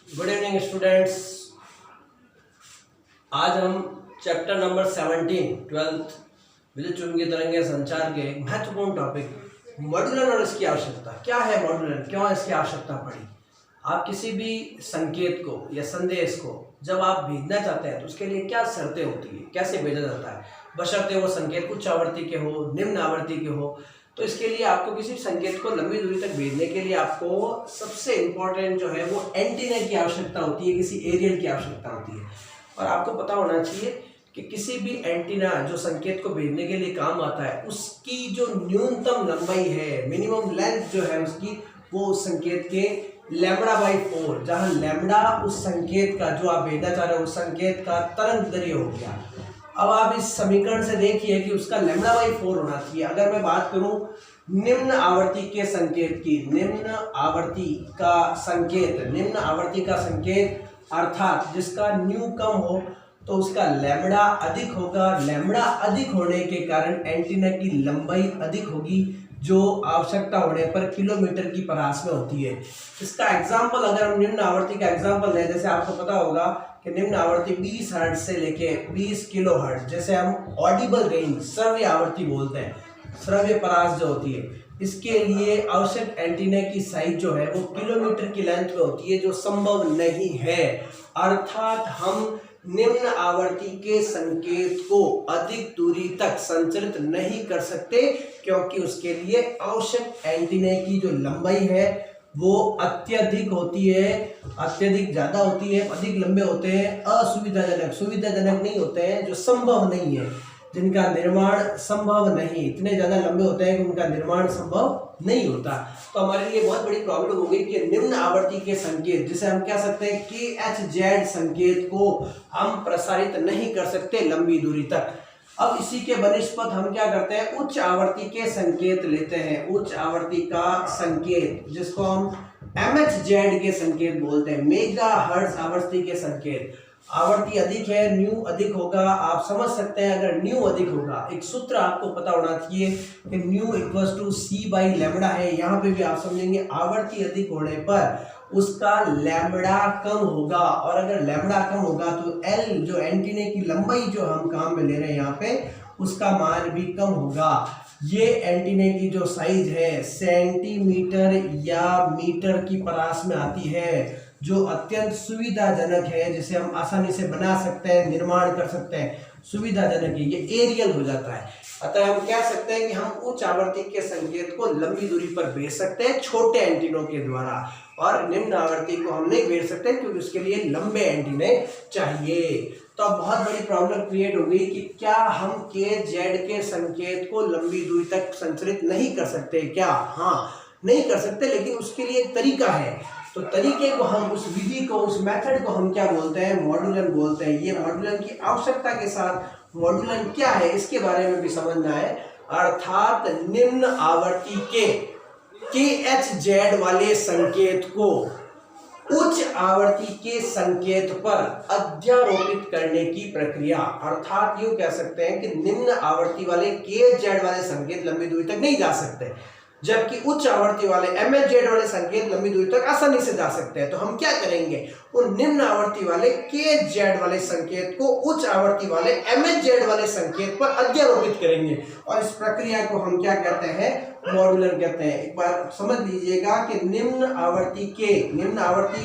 Good evening students. आज हम chapter number 17 twelfth विद्युत चुंबकीय तरंगें संचार के महत्वपूर्ण टॉपिक मॉड्यूलन और इसकी आवश्यकता। क्या है मॉड्यूलन, क्यों इसकी आवश्यकता पड़ी। आप किसी भी संकेत को या संदेश को जब आप भेजना चाहते हैं तो उसके लिए क्या शर्तें होती है, कैसे भेजा जाता है, बशर्ते वो संकेत उच्च आवृत्ति के हो, निम्न आवृत्ति के हो। तो इसके लिए आपको किसी संकेत को लंबी दूरी तक भेजने के लिए आपको सबसे इम्पोर्टेंट जो है वो एंटीना की आवश्यकता होती है, किसी एरियल की आवश्यकता होती है। और आपको पता होना चाहिए कि किसी भी एंटीना जो संकेत को भेजने के लिए काम आता है उसकी जो न्यूनतम लंबाई है, मिनिमम लेंथ जो है उसकी, वो उस संकेत के λ/4, जहाँ लैम्बडा उस संकेत का जो आप भेजना चाह रहे हो उस संकेत का तरंग दैर्ध्य हो गया। अब आप इस समीकरण से देखिए कि उसका λ/4 होना चाहिए। अगर मैं बात करूं निम्न आवृत्ति के संकेत की, निम्न आवृत्ति का संकेत अर्थात जिसका न्यू कम हो तो उसका लैम्बडा अधिक होगा। लैम्बडा अधिक होने के कारण एंटीना की लंबाई अधिक होगी, जो आवश्यकता होने पर किलोमीटर की परास में होती है। इसका एग्जाम्पल अगर हम निम्न आवृत्ति का एग्जाम्पल लें, जैसे आपको पता होगा कि निम्न आवृत्ति 20 हर्ट्ज से लेके 20 किलो हर्ट्ज, जैसे हम ऑडिबल रेंज श्रव्य आवृत्ति बोलते हैं, श्रव्य परास जो होती है, इसके लिए आवश्यक एंटीना की साइज जो है वो किलोमीटर की लेंथ में होती है, जो संभव नहीं है। अर्थात हम निम्न आवृत्ति के संकेत को अधिक दूरी तक संचरित नहीं कर सकते, क्योंकि उसके लिए आवश्यक एंटीना की जो लंबाई है वो अत्यधिक होती है, अत्यधिक ज़्यादा होती है, अधिक लंबे होते हैं, असुविधाजनक, सुविधाजनक नहीं होते हैं, जो संभव नहीं है, जिनका निर्माण संभव नहीं, इतने ज़्यादा लंबे होते हैं कि उनका निर्माण संभव नहीं होता। तो हमारे लिए बहुत बड़ी प्रॉब्लम हो गई कि निम्न आवृत्ति के संकेत, जिसे हम कह सकते हैं KHZ संकेत को हम प्रसारित नहीं कर सकते लंबी दूरी तक। अब इसी के बनिस्पत हम क्या करते हैं, उच्च आवृत्ति के संकेत लेते हैं। उच्च आवृत्ति का संकेत जिसको हम MHZ के संकेत बोलते हैं, मेगा हर्ट्ज आवृत्ति के संकेत। आवृत्ति अधिक है, न्यू अधिक होगा। आप समझ सकते हैं अगर न्यू अधिक होगा, एक सूत्र आपको पता होना चाहिए कि न्यू इक्वल्स टू C/λ है। यहाँ पे भी आप समझेंगे आवृत्ति अधिक होने पर उसका लैम्बडा कम होगा, और अगर लैम्बडा कम होगा तो L जो एंटीने की लंबाई जो हम काम में ले रहे हैं यहाँ पे, उसका मान भी कम होगा। ये एंटीने की जो साइज है सेंटीमीटर या मीटर की परास में आती है, जो अत्यंत सुविधाजनक है, जिसे हम आसानी से बना सकते हैं, निर्माण कर सकते हैं, सुविधाजनक है, ये एरियल हो जाता है। अतः हम कह सकते हैं कि हम उच्च आवृत्ति के संकेत को लंबी दूरी पर भेज सकते हैं छोटे एंटीनों के द्वारा, और निम्न आवृत्ति को हम नहीं भेज सकते क्योंकि उसके लिए लंबे एंटीने चाहिए। तो अब बहुत बड़ी प्रॉब्लम क्रिएट हो गई कि क्या हम KZ के संकेत को लंबी दूरी तक संचरित नहीं कर सकते क्या? हाँ, नहीं कर सकते, लेकिन उसके लिए एक तरीका है। तो तरीके को हम, उस विधि को, उस मेथड को हम क्या बोलते हैं, मॉड्यूलन बोलते हैं। ये मॉड्यूलन की आवश्यकता के साथ मॉड्यूलन क्या है इसके बारे में भी समझना है। अर्थात निम्न आवृत्ति के KHZ वाले संकेत को उच्च आवृत्ति के संकेत पर अध्यारोपित करने की प्रक्रिया। अर्थात यूं कह सकते हैं कि निम्न आवृत्ति वाले KHZ वाले संकेत लंबी दूरी तक नहीं जा सकते, जबकि उच्च आवृत्ति वाले MHZ वाले संकेत लंबी दूरी तक आसानी से जा सकते हैं। तो हम क्या करेंगे, उन निम्न आवृत्ति वाले KHZ वाले संकेत को उच्च आवृत्ति वाले MHZ वाले संकेत पर अध्यारोपित करेंगे, और इस प्रक्रिया को हम क्या कहते हैं, मॉड्यूलन कहते हैं। एक बार समझ लीजिएगा कि निम्न आवृत्ति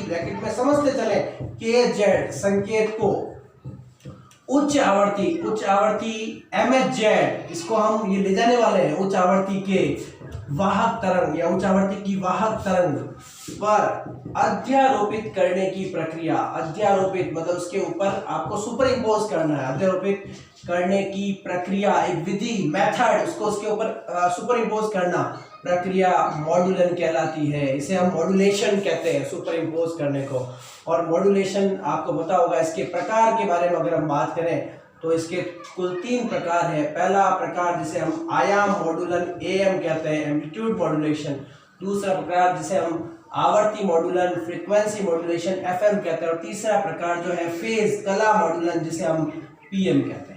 ब्रैकेट में समझते चले, KHZ संकेत को उच्च आवृत्ति MHZ, इसको हम ये ले जाने वाले हैं उच्च आवृत्ति के वाहक तरंग या उच्च आवृत्ति की वाहक तरंग पर अध्यारोपित करने की प्रक्रिया। अध्यारोपित मतलब उसके ऊपर आपको सुपर इम्पोज करना है, अध्यारोपित करने की प्रक्रिया, एक विधि, मेथड, उसको उसके ऊपर सुपर इम्पोज करना, प्रक्रिया मॉड्यूलन कहलाती है। इसे हम मॉड्यूलेशन कहते हैं, सुपर इम्पोज करने को। और मॉड्यूलेशन आपको पता होगा, इसके प्रकार के बारे में अगर हम बात करें तो इसके कुल 3 प्रकार है। पहला प्रकार जिसे हम आयाम मॉड्यूलन AM कहते हैं, एम्पलीट्यूड मॉड्यूलेशन। दूसरा प्रकार जिसे हम आवर्ती मॉड्यूलन, फ्रीक्वेंसी मॉड्यूलेशन FM कहते हैं, और तीसरा प्रकार जो है फेज कला मॉड्यूलन, जिसे हम PM कहते हैं।